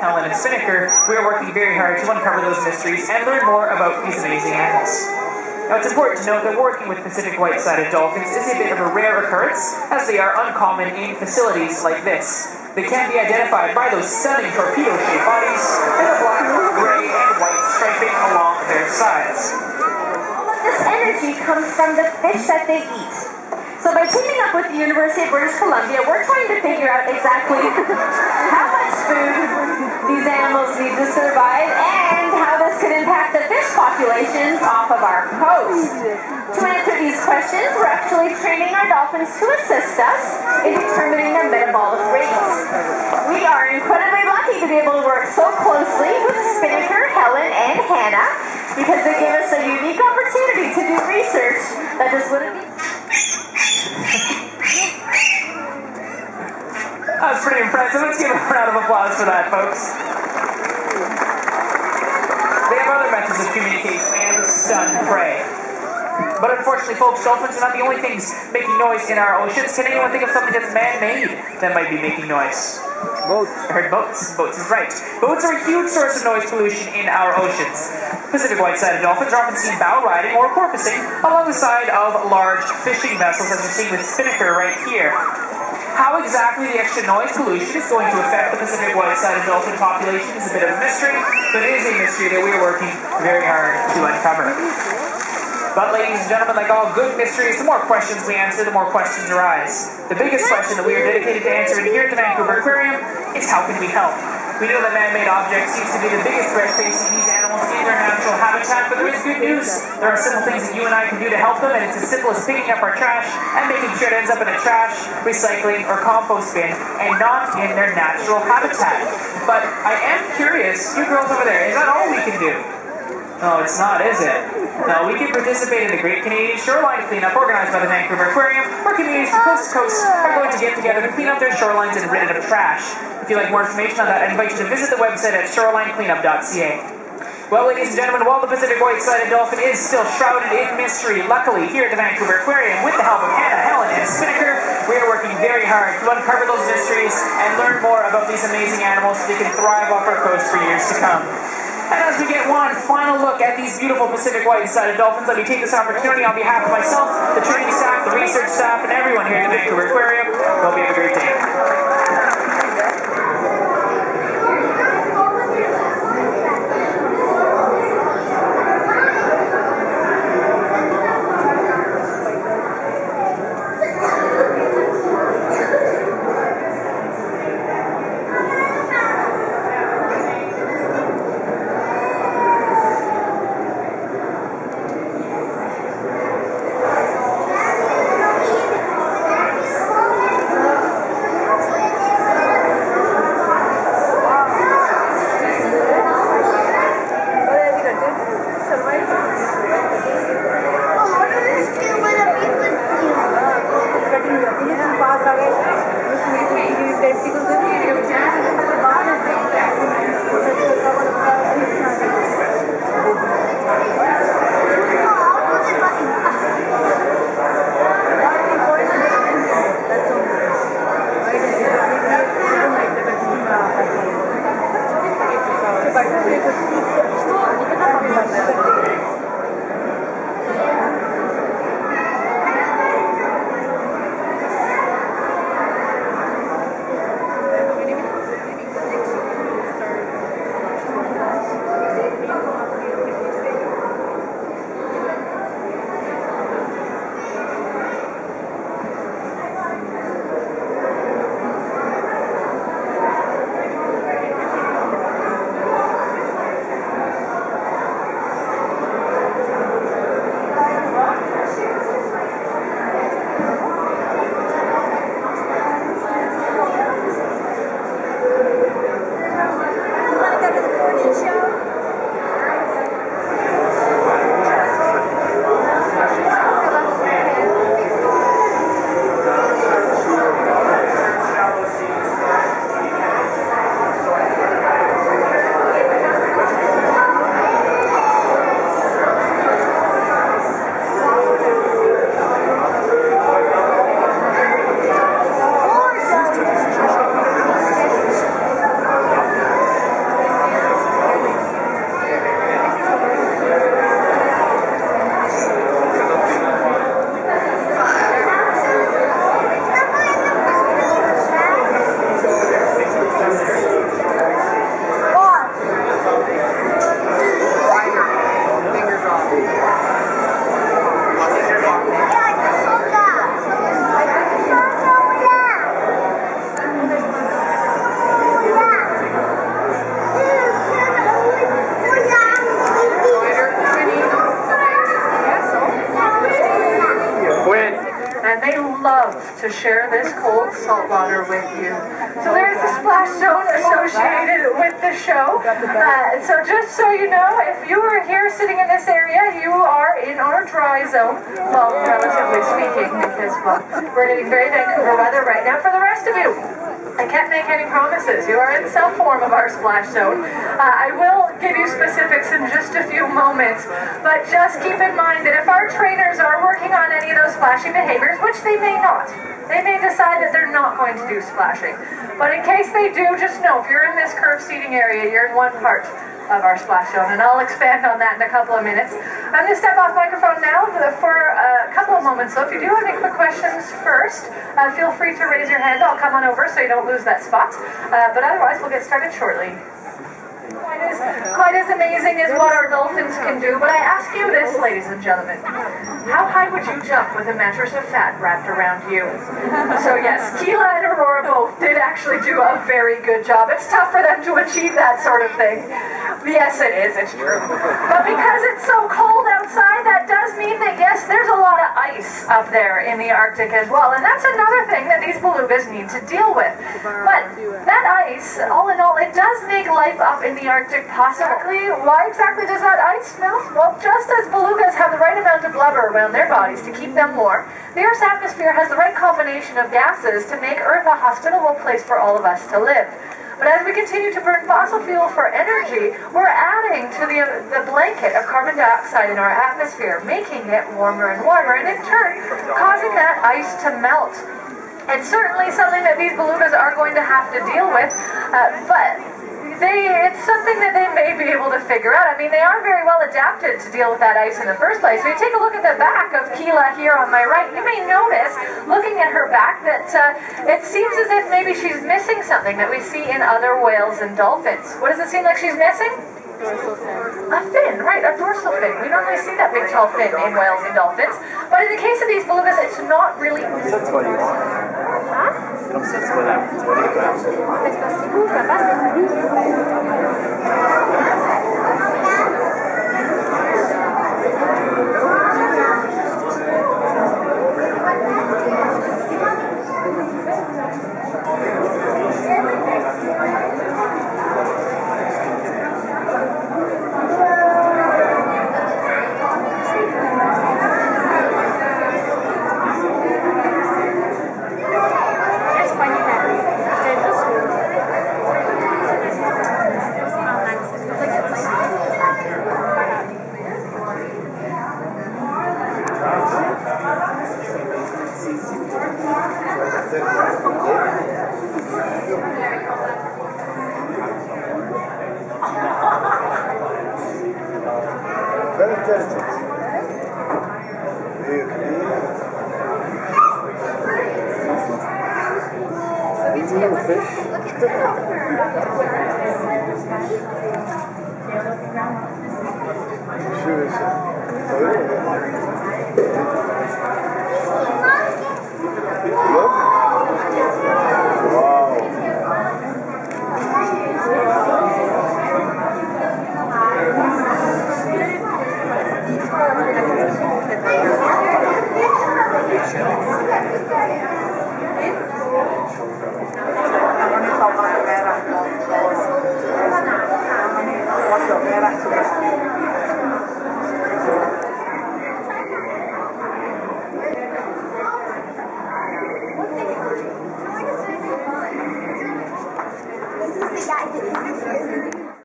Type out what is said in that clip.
Helen, and Spinnaker, we are working very hard to uncover those mysteries and learn more about these amazing animals. Now, it's important to note that working with Pacific white-sided dolphins is a bit of a rare occurrence, as they are uncommon in facilities like this. They can be identified by those stunning torpedo-shaped bodies and the black, gray, and white striping along their sides. All of this energy comes from the fish that they eat. So by teaming up with the University of British Columbia, we're trying to figure out exactly how much food these animals need to survive and how this could impact the fish populations off of our coast. To answer these questions, we're actually training our dolphins to assist us in determining their metabolic rates. We are incredibly lucky to be able to work so closely with Spinnaker, Helen, and Hannah because they give us a unique opportunity to do research that just wouldn't be... That was pretty impressive. Let's give a round of applause for that, folks. They have other methods of communication and stun prey. But unfortunately, folks, dolphins are not the only things making noise in our oceans. Can anyone think of something that's man-made that might be making noise? Boats. I heard boats. Boats is right. Boats are a huge source of noise pollution in our oceans. Pacific white-sided dolphins are often seen bow riding or porpoising along the side of large fishing vessels, as we're seeing with Spinnaker right here. How exactly the extra noise pollution is going to affect the Pacific white-sided dolphin population is a bit of a mystery, but it is a mystery that we are working very hard to uncover. But ladies and gentlemen, like all good mysteries, the more questions we answer, the more questions arise. The biggest question that we are dedicated to answering here at the Vancouver Aquarium is how can we help? We know that man-made objects seems to be the biggest threat facing these animals in their natural habitat, but there is good news. There are simple things that you and I can do to help them, and it's as simple as picking up our trash and making sure it ends up in a trash, recycling, or compost bin, and not in their natural habitat. But I am curious, you girls over there, is that all we can do? No, it's not, is it? No, we can participate in the Great Canadian Shoreline Cleanup organized by the Vancouver Aquarium, where communities from coast to coast are going to get together to clean up their shorelines and rid it of trash. If you'd like more information on that, I invite you to visit the website at shorelinecleanup.ca. Well, ladies and gentlemen, while the Pacific white-sided dolphin is still shrouded in mystery, luckily, here at the Vancouver Aquarium, with the help of Hannah, Helen, and Spinnaker, we are working very hard to uncover those mysteries and learn more about these amazing animals so they can thrive off our coast for years to come. And as we get one final look at these beautiful Pacific white-sided dolphins, let me take this opportunity on behalf of myself, the training staff, the research staff, and everyone here at the Vancouver Aquarium. Hope you have a great day. to share this cold salt water with you. So there is a splash zone associated with the show. So just so you know, if you are here sitting in this area, you are in our dry zone. Well, relatively speaking, because we're getting very Vancouver weather right now. For the rest of you, I can't make any promises. You are in some form of our splash zone. I will give you specifics in just a few moments, but just keep in mind that if our trainers are working on any of those splashing behaviors, which they may not, they may decide that they're not going to do splashing. But in case they do, just know if you're in this curved seating area, you're in one part of our splash zone, and I'll expand on that in a couple of minutes. I'm going to step off microphone now for a couple of moments, so if you do have any quick questions first, feel free to raise your hand. I'll come on over so you don't lose that spot, but otherwise we'll get started shortly. Quite as amazing as what our dolphins can do, but I ask you this, ladies and gentlemen. How high would you jump with a mattress of fat wrapped around you? So yes, Keela and Aurora both did actually do a very good job. It's tough for them to achieve that sort of thing. Yes, it is, it's true. But because it's so cold outside, that does mean that, yes, there's a lot of ice up there in the Arctic as well. And that's another thing that these belugas need to deal with. But that ice, all in all, it does make life up in the Arctic possible. Why exactly does that ice melt? Well, just as belugas have the right amount of blubber around their bodies to keep them warm, the Earth's atmosphere has the right combination of gases to make Earth a hospitable place for all of us to live. But as we continue to burn fossil fuel for energy, we're adding to the blanket of carbon dioxide in our atmosphere, making it warmer and warmer, and in turn, causing that ice to melt. It's certainly something that these belugas are going to have to deal with, but it's something that they may be able to figure out. I mean, they are very well adapted to deal with that ice in the first place. If you take a look at the back of Keela here on my right, you may notice, looking at her back, that it seems as if maybe she's missing something that we see in other whales and dolphins. What does it seem like she's missing? A fin, right, a dorsal fin. We normally see that big tall fin in whales and dolphins. But in the case of these belugas, it's not really...